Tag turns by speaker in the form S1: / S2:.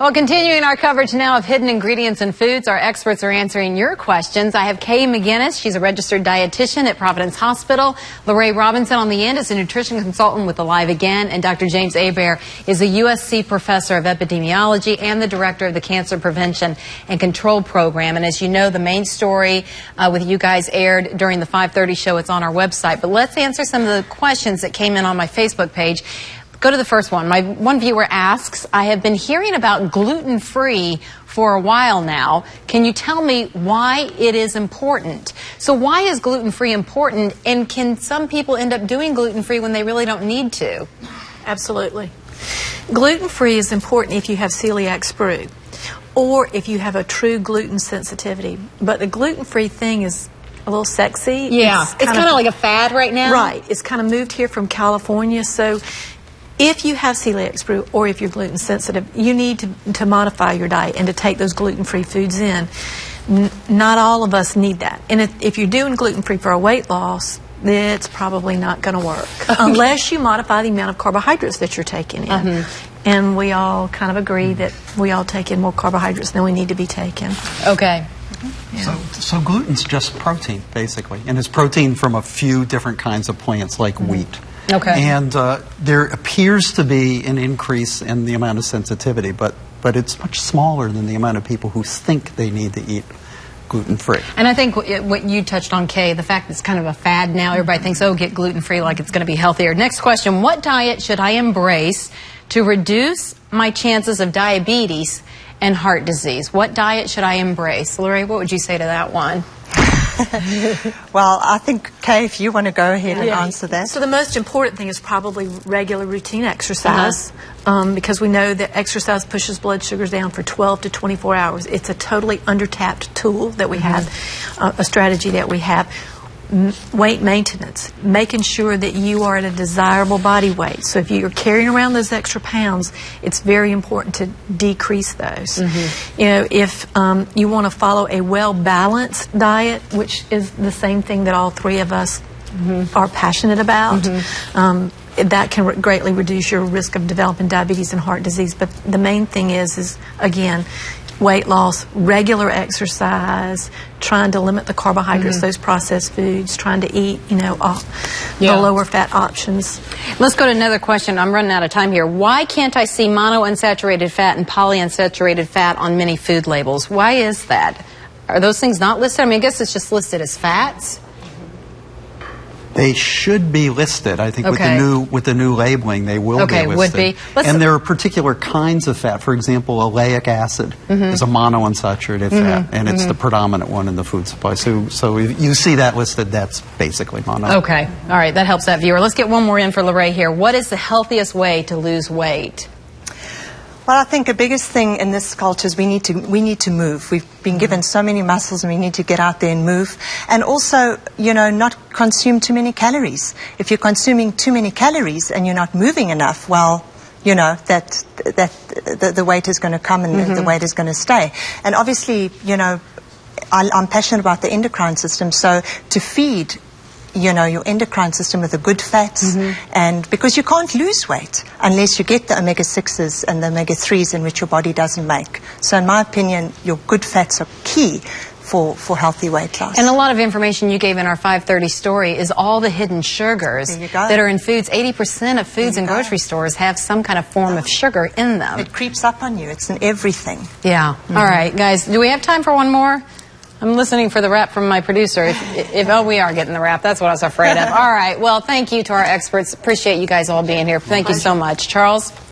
S1: Well, continuing our coverage now of hidden ingredients in foods, our experts are answering your questions. I have Kay McGinnis. She's a registered dietitian at Providence Hospital. Lorraine Robinson on the end is a nutrition consultant with Alive Again. And Dr. James Hebert is a USC professor of epidemiology and the director of the Cancer Prevention and Control Program. And as you know, the main story with you guys aired during the 5:30 show. It's on our website. But let's answer some of the questions that came in on my Facebook page. Go to the first one. My one viewer asks, I have been hearing about gluten-free for a while now. Can you tell me why it is important? So why is gluten-free important, and can some people end up doing gluten-free when they really don't need to?
S2: Absolutely. Gluten-free is important if you have celiac sprue or if you have a true gluten sensitivity. But the gluten-free thing is a little sexy.
S1: Yeah, it's kind of like a fad right now.
S2: Right. It's kind of moved here from California. So if you have celiac sprue or if you're gluten sensitive, you need to modify your diet and to take those gluten-free foods in. Not all of us need that. And if you're doing gluten-free for a weight loss, it's probably not going to work unless you modify the amount of carbohydrates that you're taking in. And we all kind of agree that we all take in more carbohydrates than we need to be taking.
S1: Okay.
S3: Yeah. So gluten's just protein, basically, and it's protein from a few different kinds of plants, like wheat.
S1: Okay.
S3: And there appears to be an increase in the amount of sensitivity, but it's much smaller than the amount of people who think they need to eat gluten-free.
S1: And I think what you touched on, Kay, the fact that it's kind of a fad now, everybody thinks, oh, get gluten-free like it's going to be healthier. Next question, what diet should I embrace to reduce my chances of diabetes and heart disease? What diet should I embrace? Lorraine, what would you say to that one?
S4: Well, I think, Kay, if you want to go ahead and answer that.
S2: So the most important thing is probably regular routine exercise, because we know that exercise pushes blood sugars down for 12 to 24 hours. It's a totally under-tapped tool that we have, a strategy that we have. Weight maintenance, making sure that you are at a desirable body weight. So if you're carrying around those extra pounds, it's very important to decrease those. You know, if you want to follow a well-balanced diet, which is the same thing that all three of us are passionate about, that can greatly reduce your risk of developing diabetes and heart disease. But the main thing is again, weight loss, regular exercise, trying to limit the carbohydrates, those processed foods, trying to eat, you know, the lower fat options.
S1: Let's go to another question. I'm running out of time here. Why can't I see monounsaturated fat and polyunsaturated fat on many food labels? Why is that? Are those things not listed? I mean, I guess it's just listed as fats.
S3: They should be listed. I think with the new labeling, they will be listed.
S1: Would be.
S3: And there are particular kinds of fat. For example, oleic acid is a monounsaturated fat, and it's the predominant one in the food supply. So if you see that listed, that's basically mono.
S1: Okay. All right. That helps that viewer. Let's get one more in for Lorraine here. What is the healthiest way to lose weight?
S4: Well, I think the biggest thing in this culture is we need to move. We've been given so many muscles, and we need to get out there and move. And also, you know, not consume too many calories. If you're consuming too many calories and you're not moving enough, well, you know, the weight is going to come and the weight is going to stay. And obviously, you know, I'm passionate about the endocrine system, so to feed, you know, your endocrine system with the good fats, and because you can't lose weight unless you get the omega-6s and the omega-3s in which your body doesn't make. So in my opinion, your good fats are key for healthy weight loss.
S1: And a lot of information you gave in our 5:30 story is all the hidden sugars that are in foods. 80% of foods in grocery stores have some kind of form of sugar in them.
S4: It creeps up on you. It's in everything.
S1: Yeah. All right, guys, do we have time for one more? I'm listening for the wrap from my producer. Oh, we are getting the wrap. That's what I was afraid of. All right. Well, thank you to our experts. Appreciate you guys all being here. Thank you so much. Charles?